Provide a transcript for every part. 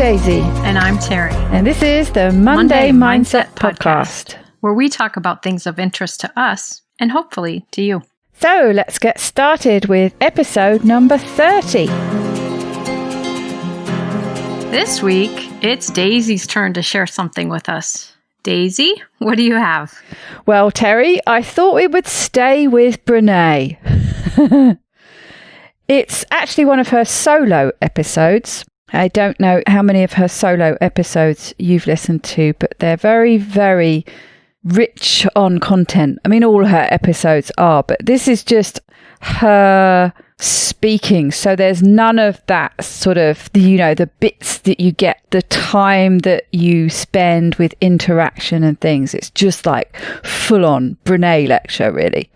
Daisy. And I'm Terri. And this is the Monday Mindset Podcast, where we talk about things of interest to us and hopefully to you. So let's get started with episode number 30. This week, it's Daisy's turn to share something with us. Daisy, what do you have? Well, Terri, I thought we would stay with Brené. It's actually one of her solo episodes. I don't know how many of her solo episodes you've listened to, but they're very, very rich on content. I mean, all her episodes are, but this is just her speaking. So there's none of that sort of, the bits that you get, the time that you spend with interaction and things. It's just like full on Brené lecture, really.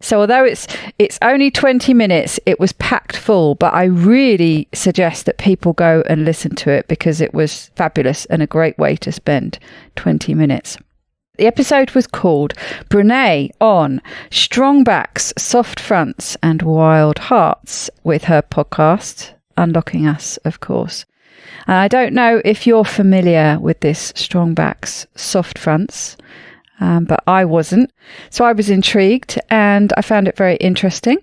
So although it's only 20 minutes, it was packed full, but I really suggest that people go and listen to it because it was fabulous and a great way to spend 20 minutes. The episode was called Brené on Strong Backs, Soft Fronts and Wild Hearts with her podcast, Unlocking Us, of course. And I don't know if you're familiar with this Strong Backs, Soft Fronts, but I wasn't. So I was intrigued and I found it very interesting.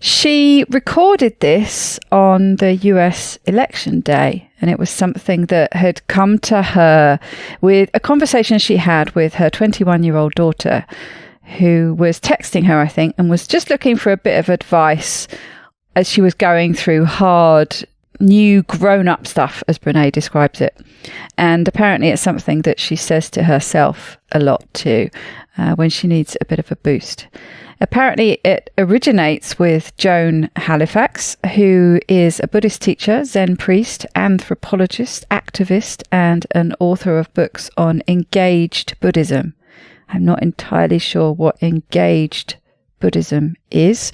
She recorded this on the US election day, and it was something that had come to her with a conversation she had with her 21-year-old daughter, who was texting her, I think, and was just looking for a bit of advice as she was going through hard, new grown-up stuff, as Brené describes it. And apparently it's something that she says to herself a lot too, when she needs a bit of a boost. Apparently, it originates with Joan Halifax, who is a Buddhist teacher, Zen priest, anthropologist, activist, and an author of books on engaged Buddhism. I'm not entirely sure what engaged Buddhism is,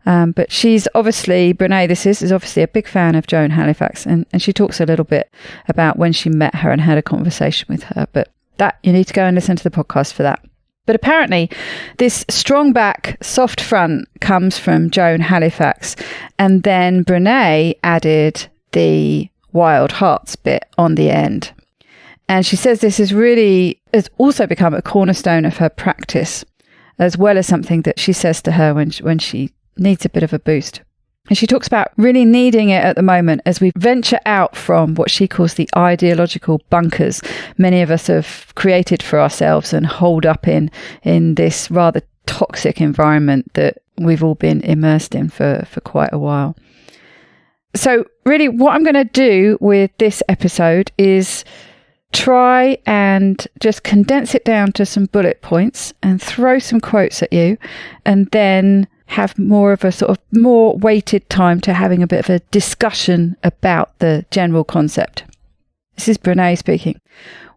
but she's obviously, Brené, is obviously a big fan of Joan Halifax, and she talks a little bit about when she met her and had a conversation with her, but that you need to go and listen to the podcast for that. But apparently, this strong back, soft front comes from Joan Halifax. And then Brené added the wild hearts bit on the end. And she says this has also become a cornerstone of her practice, as well as something that she says to her when she needs a bit of a boost. And she talks about really needing it at the moment as we venture out from what she calls the ideological bunkers many of us have created for ourselves and hold up in this rather toxic environment that we've all been immersed in for quite a while. So really what I'm going to do with this episode is try and just condense it down to some bullet points and throw some quotes at you, and then have more of a sort of more weighted time to having a bit of a discussion about the general concept. This is Brené speaking.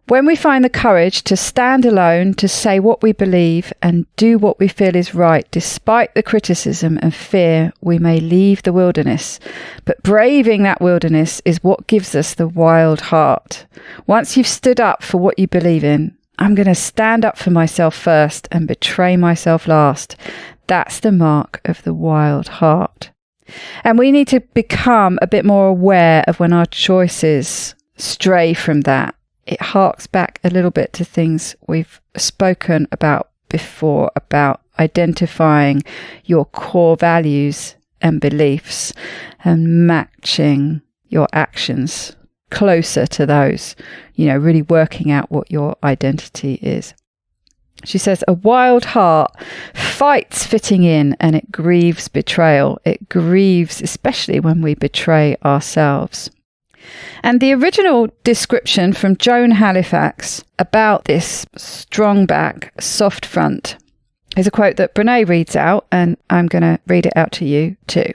When we find the courage to stand alone, to say what we believe and do what we feel is right, despite the criticism and fear, we may leave the wilderness. But braving that wilderness is what gives us the wild heart. Once you've stood up for what you believe in, I'm going to stand up for myself first and betray myself last. That's the mark of the wild heart. And we need to become a bit more aware of when our choices stray from that. It harks back a little bit to things we've spoken about before, about identifying your core values and beliefs and matching your actions closer to those, really working out what your identity is. She says, a wild heart fights fitting in and it grieves betrayal. It grieves especially when we betray ourselves. And the original description from Joan Halifax about this strong back, soft front is a quote that Brené reads out, and I'm going to read it out to you too.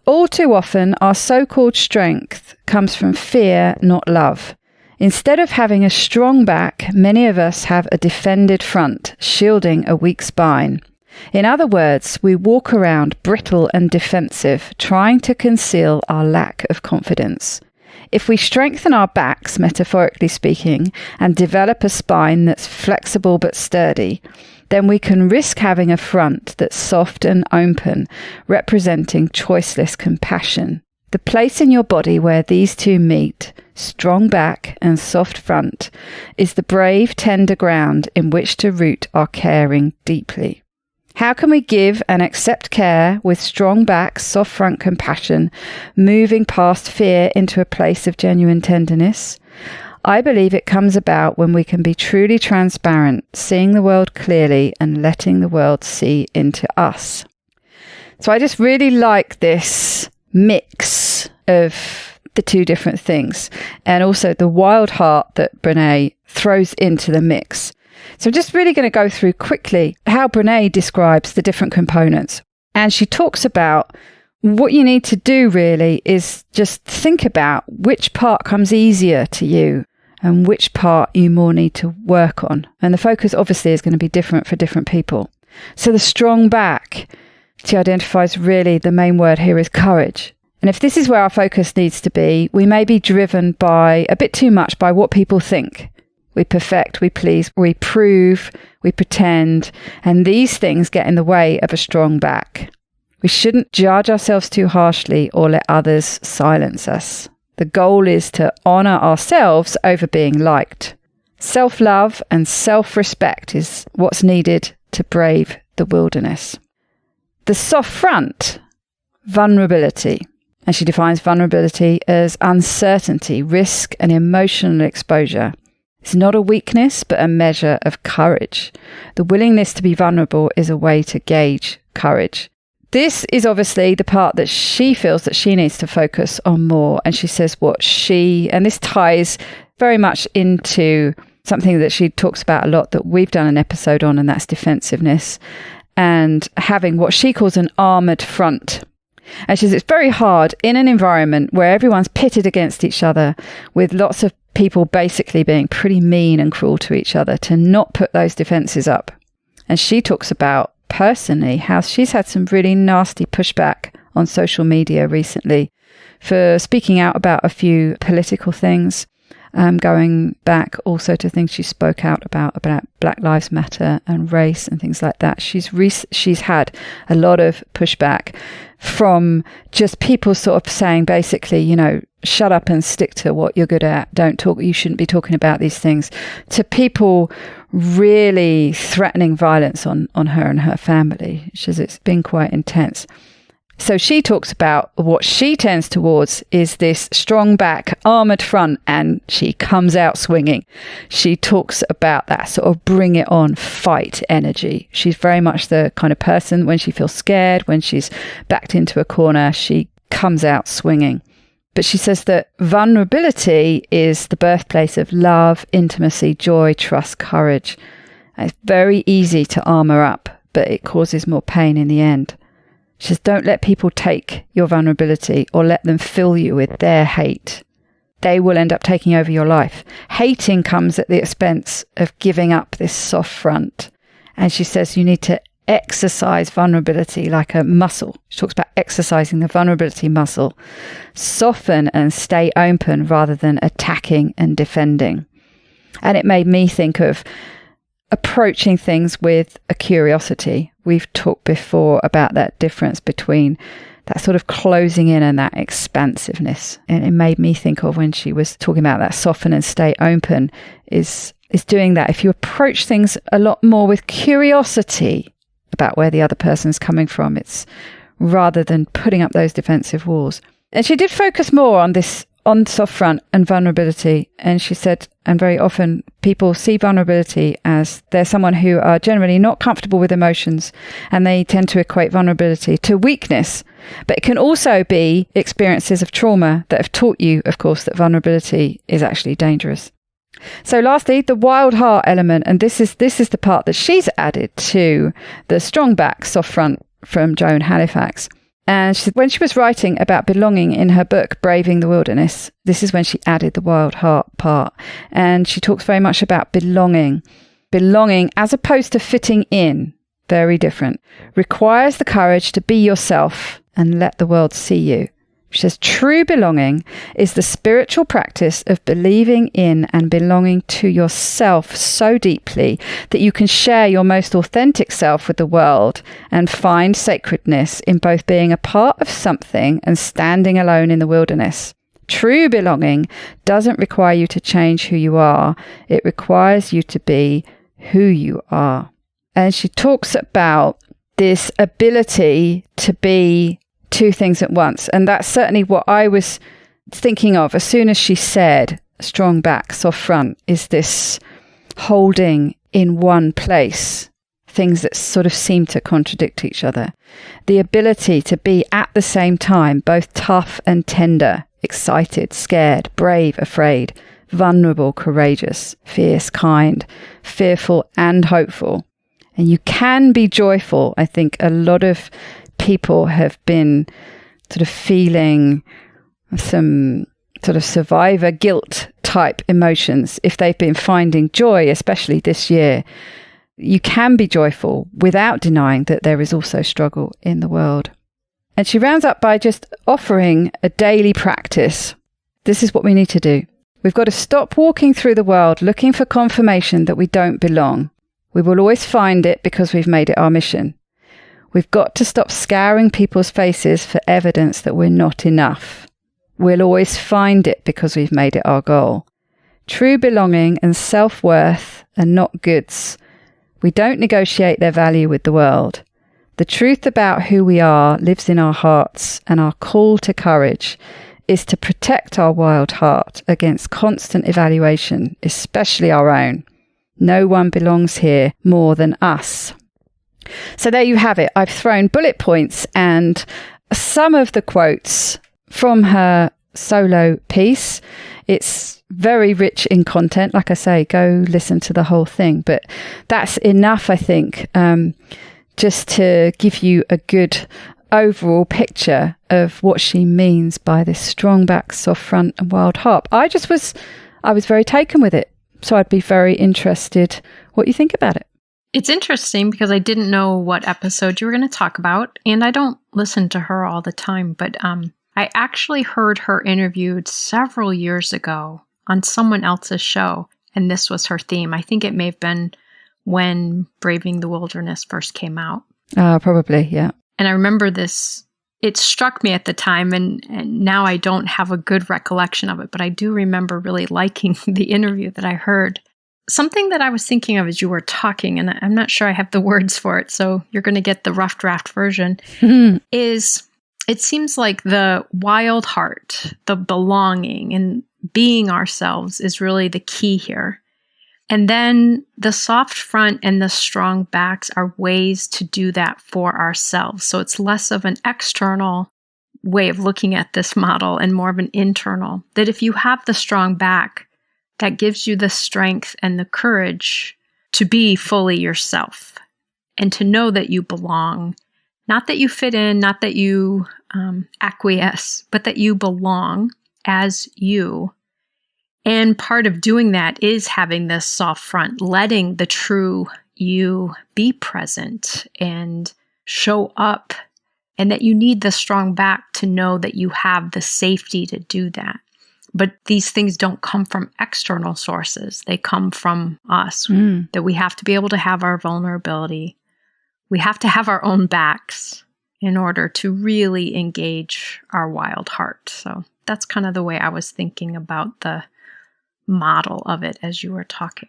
All too often, our so-called strength comes from fear, not love. Instead of having a strong back, many of us have a defended front, shielding a weak spine. In other words, we walk around brittle and defensive, trying to conceal our lack of confidence. If we strengthen our backs, metaphorically speaking, and develop a spine that's flexible but sturdy, then we can risk having a front that's soft and open, representing choiceless compassion. The place in your body where these two meet, strong back and soft front, is the brave, tender ground in which to root our caring deeply. How can we give and accept care with strong back, soft front compassion, moving past fear into a place of genuine tenderness? I believe it comes about when we can be truly transparent, seeing the world clearly and letting the world see into us. So I just really like this mix of the two different things, and also the wild heart that Brené throws into the mix. So I'm just really going to go through quickly how Brené describes the different components. And she talks about what you need to do really is just think about which part comes easier to you and which part you more need to work on. And the focus obviously is going to be different for different people. So the strong back, she identifies really the main word here is courage. And if this is where our focus needs to be, we may be driven by a bit too much by what people think. We perfect, we please, we prove, we pretend, and these things get in the way of a strong back. We shouldn't judge ourselves too harshly or let others silence us. The goal is to honour ourselves over being liked. Self-love and self-respect is what's needed to brave the wilderness. The soft front, vulnerability. And she defines vulnerability as uncertainty, risk, and emotional exposure. It's not a weakness, but a measure of courage. The willingness to be vulnerable is a way to gauge courage. This is obviously the part that she feels that she needs to focus on more. And she says and this ties very much into something that she talks about a lot that we've done an episode on, and that's defensiveness and having what she calls an armoured front. And she says it's very hard in an environment where everyone's pitted against each other with lots of people basically being pretty mean and cruel to each other to not put those defences up. And she talks about personally how she's had some really nasty pushback on social media recently for speaking out about a few political things, going back also to things she spoke out about Black Lives Matter and race and things like that. She's had a lot of pushback from just people sort of saying basically, shut up and stick to what you're good at. Don't talk. You shouldn't be talking about these things, to people really threatening violence on her and her family. She says it's been quite intense. So she talks about what she tends towards is this strong back, armoured front, and she comes out swinging. She talks about that sort of bring it on, fight energy. She's very much the kind of person when she feels scared, when she's backed into a corner, she comes out swinging. But she says that vulnerability is the birthplace of love, intimacy, joy, trust, courage. And it's very easy to armour up, but it causes more pain in the end. She says, don't let people take your vulnerability or let them fill you with their hate. They will end up taking over your life. Hating comes at the expense of giving up this soft front. And she says you need to exercise vulnerability like a muscle. She talks about exercising the vulnerability muscle. Soften and stay open rather than attacking and defending. And it made me think of approaching things with a curiosity. We've talked before about that difference between that sort of closing in and that expansiveness. And it made me think of when she was talking about that soften and stay open is doing that. If you approach things a lot more with curiosity about where the other person's coming from, it's rather than putting up those defensive walls. And she did focus more on this, on soft front and vulnerability. And she said, and very often people see vulnerability as they're someone who are generally not comfortable with emotions, and they tend to equate vulnerability to weakness. But it can also be experiences of trauma that have taught you, of course, that vulnerability is actually dangerous. So lastly, the wild heart element, and this is the part that she's added to the strong back, soft front from Joan Halifax. And when she was writing about belonging in her book, Braving the Wilderness, this is when she added the wild heart part. And she talks very much about belonging. Belonging as opposed to fitting in, very different. Requires the courage to be yourself and let the world see you. She says, true belonging is the spiritual practice of believing in and belonging to yourself so deeply that you can share your most authentic self with the world and find sacredness in both being a part of something and standing alone in the wilderness. True belonging doesn't require you to change who you are. It requires you to be who you are. And she talks about this ability to be two things at once. And that's certainly what I was thinking of as soon as she said strong back, soft front, is this holding in one place things that sort of seem to contradict each other. The ability to be at the same time both tough and tender, excited, scared, brave, afraid, vulnerable, courageous, fierce, kind, fearful and hopeful. And you can be joyful. I think a lot of people have been sort of feeling some sort of survivor guilt type emotions if they've been finding joy, especially this year. You can be joyful without denying that there is also struggle in the world. And she rounds up by just offering a daily practice. This is what we need to do. We've got to stop walking through the world looking for confirmation that we don't belong. We will always find it because we've made it our mission. We've got to stop scouring people's faces for evidence that we're not enough. We'll always find it because we've made it our goal. True belonging and self-worth are not goods. We don't negotiate their value with the world. The truth about who we are lives in our hearts, and our call to courage is to protect our wild heart against constant evaluation, especially our own. No one belongs here more than us. So there you have it. I've thrown bullet points and some of the quotes from her solo piece. It's very rich in content. Like I say, go listen to the whole thing. But that's enough, I think, just to give you a good overall picture of what she means by this strong back, soft front and wild heart. I was very taken with it. So I'd be very interested what you think about it. It's interesting because I didn't know what episode you were going to talk about, and I don't listen to her all the time, but I actually heard her interviewed several years ago on someone else's show, and this was her theme. I think it may have been when Braving the Wilderness first came out. Probably, yeah. And I remember this, it struck me at the time, and now I don't have a good recollection of it, but I do remember really liking the interview that I heard. Something that I was thinking of as you were talking, and I'm not sure I have the words for it, so you're going to get the rough draft version, is it seems like the wild heart, the belonging and being ourselves is really the key here. And then the soft front and the strong backs are ways to do that for ourselves. So it's less of an external way of looking at this model and more of an internal. That if you have the strong back, that gives you the strength and the courage to be fully yourself and to know that you belong. Not that you fit in, not that you acquiesce, but that you belong as you. And part of doing that is having this soft front, letting the true you be present and show up, and that you need the strong back to know that you have the safety to do that. But these things don't come from external sources. They come from us, that we have to be able to have our vulnerability. We have to have our own backs in order to really engage our wild heart. So that's kind of the way I was thinking about the model of it as you were talking.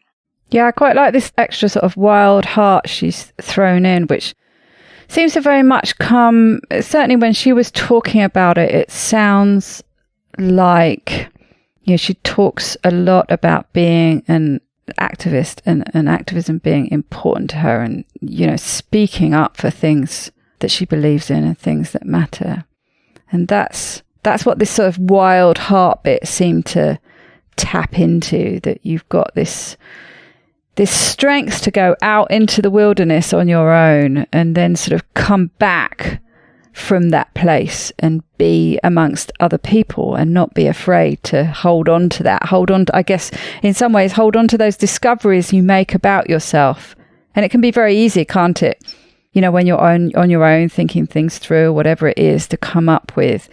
Yeah, I quite like this extra sort of wild heart she's thrown in, which seems to very much come, certainly when she was talking about it, it sounds like, she talks a lot about being an activist and activism being important to her, and, speaking up for things that she believes in and things that matter. And that's what this sort of wild heart bit seemed to tap into, that you've got this strength to go out into the wilderness on your own and then sort of come back from that place and be amongst other people and not be afraid to hold on to that. I guess in some ways, hold on to those discoveries you make about yourself. And it can be very easy, can't it? When you're on your own, thinking things through, whatever it is, to come up with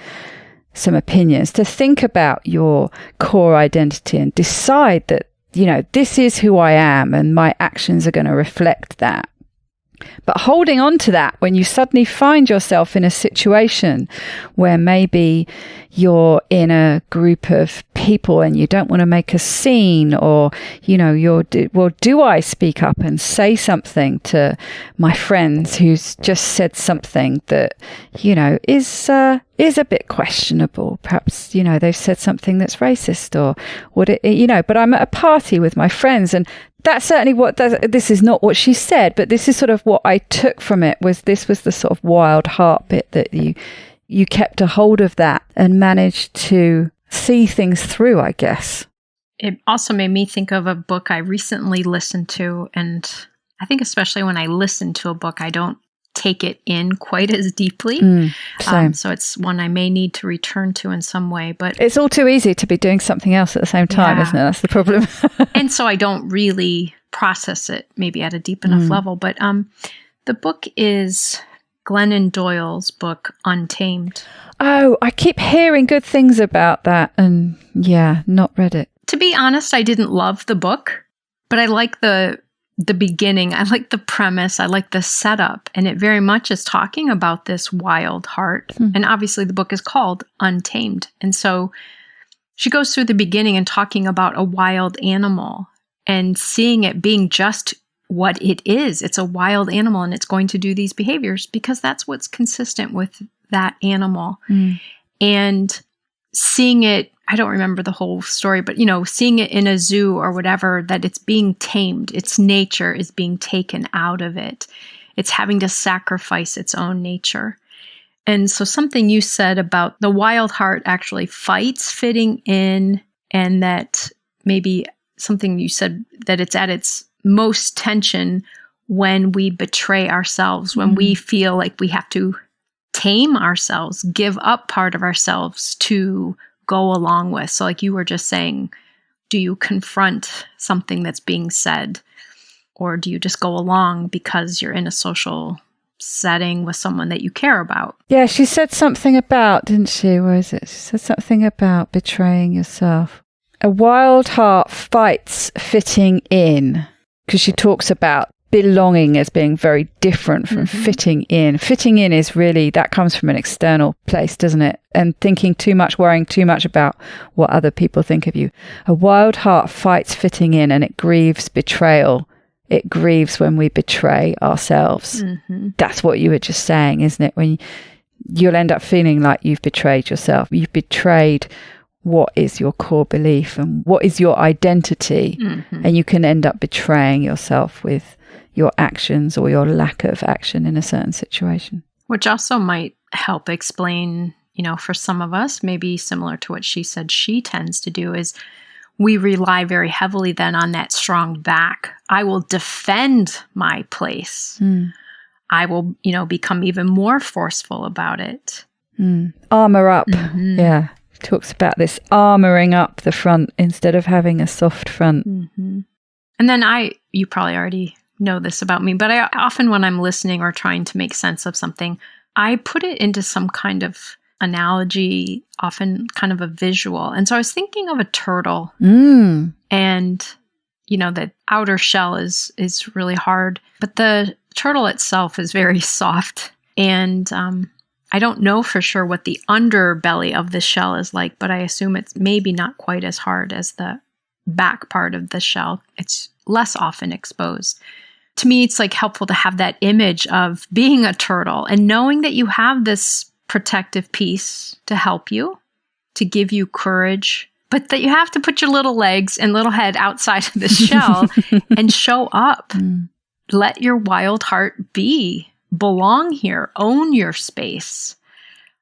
some opinions, to think about your core identity and decide that, this is who I am and my actions are going to reflect that. But holding on to that when you suddenly find yourself in a situation where maybe you're in a group of people and you don't want to make a scene, or, do I speak up and say something to my friends who's just said something that, is a bit questionable? Perhaps, they've said something that's racist or what but I'm at a party with my friends, and that's certainly this is not what she said, but this is sort of what I took from it, was the sort of wild heart bit that you kept a hold of that and managed to see things through, I guess. It also made me think of a book I recently listened to, and I think especially when I listen to a book, I don't take it in quite as deeply. So it's one I may need to return to in some way. But it's all too easy to be doing something else at the same time, isn't it? That's the problem. And so I don't really process it maybe at a deep enough level. But the book is Glennan Doyle's book, Untamed. Oh, I keep hearing good things about that, and not read it. To be honest, I didn't love the book, but I like the beginning. I like the premise. I like the setup. And it very much is talking about this wild heart. And obviously the book is called Untamed. And so she goes through the beginning and talking about a wild animal and seeing it being just what it is. It's a wild animal and it's going to do these behaviors because that's what's consistent with that animal. And seeing it, I don't remember the whole story, but, seeing it in a zoo or whatever, that it's being tamed. Its nature is being taken out of it. It's having to sacrifice its own nature. And so something you said about the wild heart actually fights fitting in, and that maybe something you said that it's at its most tension when we betray ourselves, when we feel like we have to tame ourselves, give up part of ourselves to go along with. So like you were just saying, do you confront something that's being said, or do you just go along because you're in a social setting with someone that you care about? Yeah, she said something about, didn't she? Where is it? She said something about betraying yourself. A wild heart fights fitting in, because she talks about belonging as being very different from fitting in. Fitting in is really, that comes from an external place, doesn't it? And thinking too much, worrying too much about what other people think of you. A wild heart fights fitting in, and it grieves betrayal. It grieves when we betray ourselves. That's what you were just saying, isn't it? When you'll end up feeling like you've betrayed yourself. You've betrayed what is your core belief and what is your identity. And you can end up betraying yourself with your actions or your lack of action in a certain situation. Which also might help explain, for some of us, maybe similar to what she said she tends to do, is we rely very heavily then on that strong back. I will defend my place. I will, become even more forceful about it. Armor up. Yeah. Talks about this armoring up the front instead of having a soft front. And then you probably already know this about me, but I often, when I'm listening or trying to make sense of something, I put it into some kind of analogy, often kind of a visual. And so I was thinking of a turtle, and the outer shell is really hard, but the turtle itself is very soft. And I don't know for sure what the underbelly of the shell is like, but I assume it's maybe not quite as hard as the back part of the shell. It's less often exposed. To me, it's like helpful to have that image of being a turtle and knowing that you have this protective piece to help you, to give you courage, but that you have to put your little legs and little head outside of the shell and show up. Let your wild heart belong here, own your space.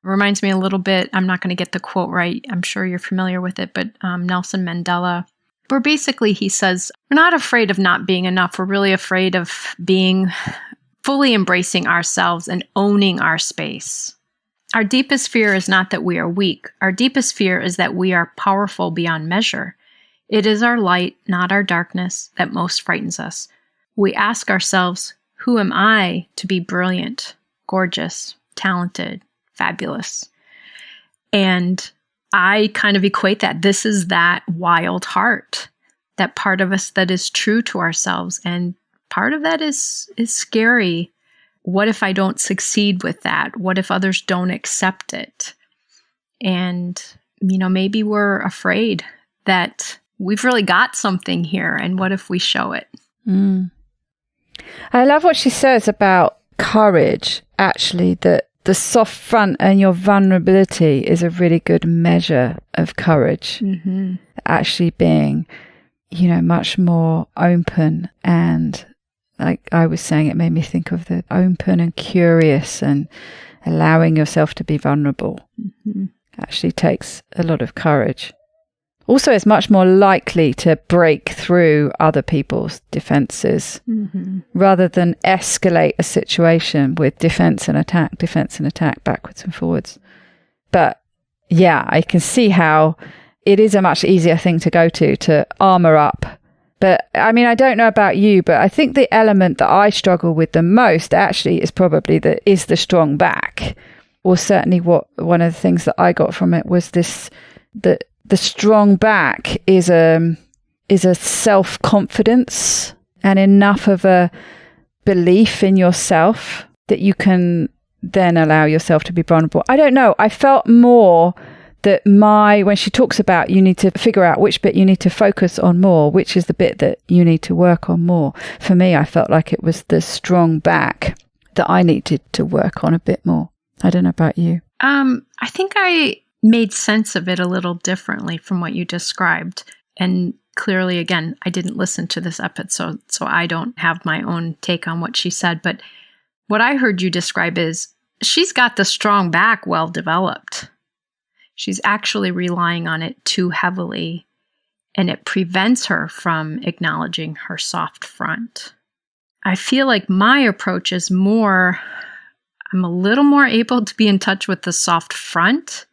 Reminds me a little bit, I'm not going to get the quote right, I'm sure you're familiar with it, but Nelson Mandela, where basically he says, we're not afraid of not being enough. We're really afraid of being fully embracing ourselves and owning our space. Our deepest fear is not that we are weak. Our deepest fear is that we are powerful beyond measure. It is our light, not our darkness, that most frightens us. We ask ourselves, who am I to be brilliant, gorgeous, talented, fabulous? And I kind of equate that. This is that wild heart, that part of us that is true to ourselves. And part of that is scary. What if I don't succeed with that? What if others don't accept it? And, maybe we're afraid that we've really got something here. And what if we show it? I love what she says about courage, actually, that the soft front and your vulnerability is a really good measure of courage. Mm-hmm. Actually being, much more open, and like I was saying, it made me think of the open and curious and allowing yourself to be vulnerable. Mm-hmm. Actually takes a lot of courage. Also, it's much more likely to break through other people's defenses rather than escalate a situation with defense and attack, backwards and forwards. But yeah, I can see how it is a much easier thing to go to armor up. But I mean, I don't know about you, but I think the element that I struggle with the most actually is probably the strong back. Or certainly one of the things that I got from it was the strong back is a self-confidence and enough of a belief in yourself that you can then allow yourself to be vulnerable. I don't know. I felt more that when she talks about you need to figure out which bit you need to focus on more, which is the bit that you need to work on more. For me, I felt like it was the strong back that I needed to work on a bit more. I don't know about you. I think I made sense of it a little differently from what you described. And clearly, again, I didn't listen to this episode, so I don't have my own take on what she said. But what I heard you describe is she's got the strong back well developed. She's actually relying on it too heavily, and it prevents her from acknowledging her soft front. I feel like my approach is I'm a little more able to be in touch with the soft front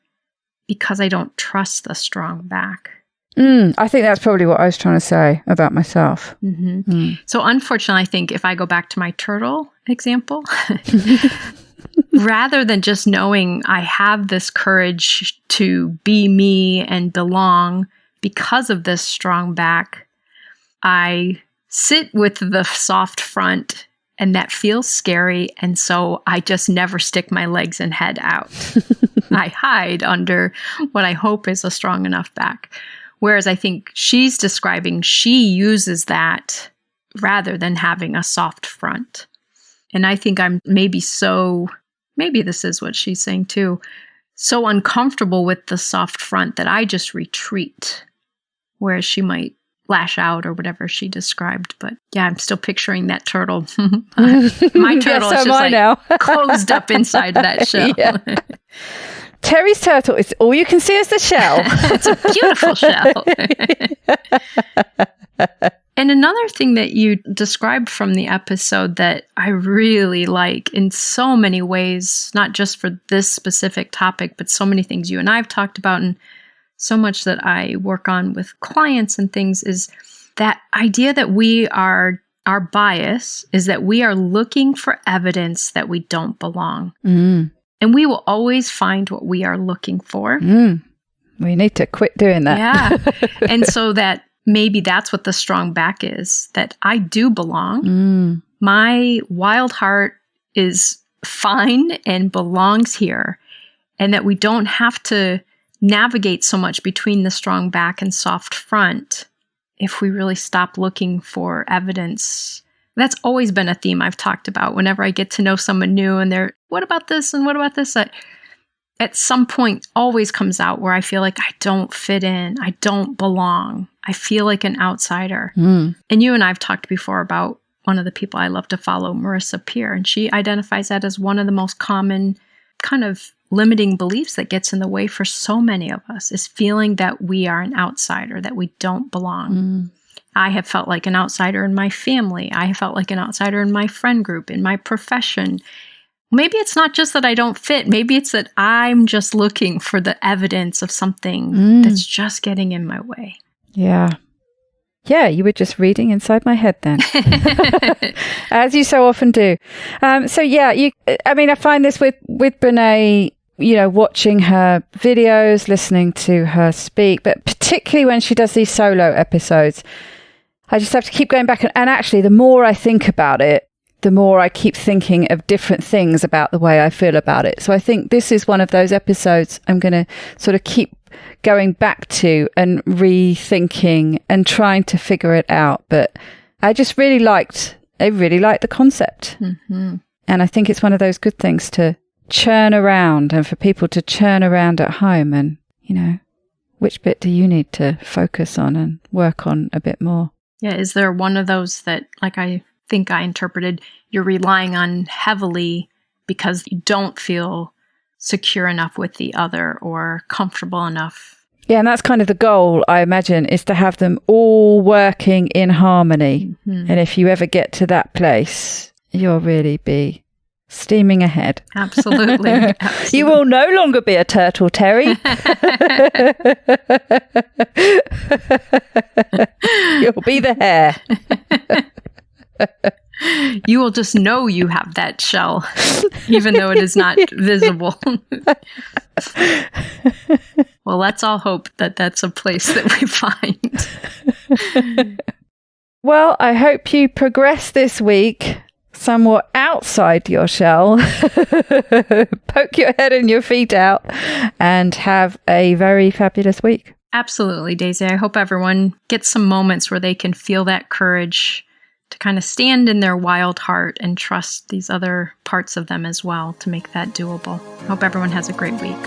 because I don't trust the strong back. I think that's probably what I was trying to say about myself. Mm-hmm. So unfortunately, I think if I go back to my turtle example, rather than just knowing I have this courage to be me and belong because of this strong back, I sit with the soft front, and that feels scary. And so I just never stick my legs and head out. I hide under what I hope is a strong enough back. Whereas I think she's describing, she uses that rather than having a soft front. And I think I'm maybe this is what she's saying too, so uncomfortable with the soft front that I just retreat. Whereas she might lash out or whatever she described. But yeah, I'm still picturing that turtle. My turtle is just closed up inside that shell. Yeah. Terri's turtle is all you can see is the shell. It's a beautiful shell. And another thing that you described from the episode that I really like in so many ways, not just for this specific topic, but so many things you and I have talked about and so much that I work on with clients and things, is that idea that our bias is that we are looking for evidence that we don't belong. And we will always find what we are looking for. We need to quit doing that. Yeah. And so that maybe that's what the strong back is, that I do belong. My wild heart is fine and belongs here. And that we don't have to navigate so much between the strong back and soft front if we really stop looking for evidence. That's always been a theme I've talked about. Whenever I get to know someone new and they're, what about this and what about this? At some point always comes out where I feel like I don't fit in. I don't belong. I feel like an outsider. And you and I have talked before about one of the people I love to follow, Marissa Peer, and she identifies that as one of the most common kind of limiting beliefs that gets in the way for so many of us, is feeling that we are an outsider, that we don't belong. I have felt like an outsider in my family. I have felt like an outsider in my friend group, in my profession. Maybe it's not just that I don't fit. Maybe it's that I'm just looking for the evidence of something that's just getting in my way. Yeah. Yeah, you were just reading inside my head then, as you so often do. So yeah, I find this with Brené watching her videos, listening to her speak, but particularly when she does these solo episodes, I just have to keep going back. And actually, the more I think about it, the more I keep thinking of different things about the way I feel about it. So I think this is one of those episodes I'm going to sort of keep going back to and rethinking and trying to figure it out. But I just really liked the concept. Mm-hmm. And I think it's one of those good things to churn around and for people to churn around at home and, which bit do you need to focus on and work on a bit more? Yeah. Is there one of those that, like I think I interpreted, you're relying on heavily because you don't feel secure enough with the other or comfortable enough? Yeah, and that's kind of the goal, I imagine, is to have them all working in harmony. Mm-hmm. And if you ever get to that place, you'll really be steaming ahead. Absolutely. Absolutely. You will no longer be a turtle, Terri. You'll be the hare. You will just know you have that shell, even though it is not visible. Well, let's all hope that that's a place that we find. Well, I hope you progress this week somewhat outside your shell. Poke your head and your feet out and have a very fabulous week. Absolutely, Daisy. I hope everyone gets some moments where they can feel that courage to kind of stand in their wild heart and trust these other parts of them as well to make that doable. I hope everyone has a great week.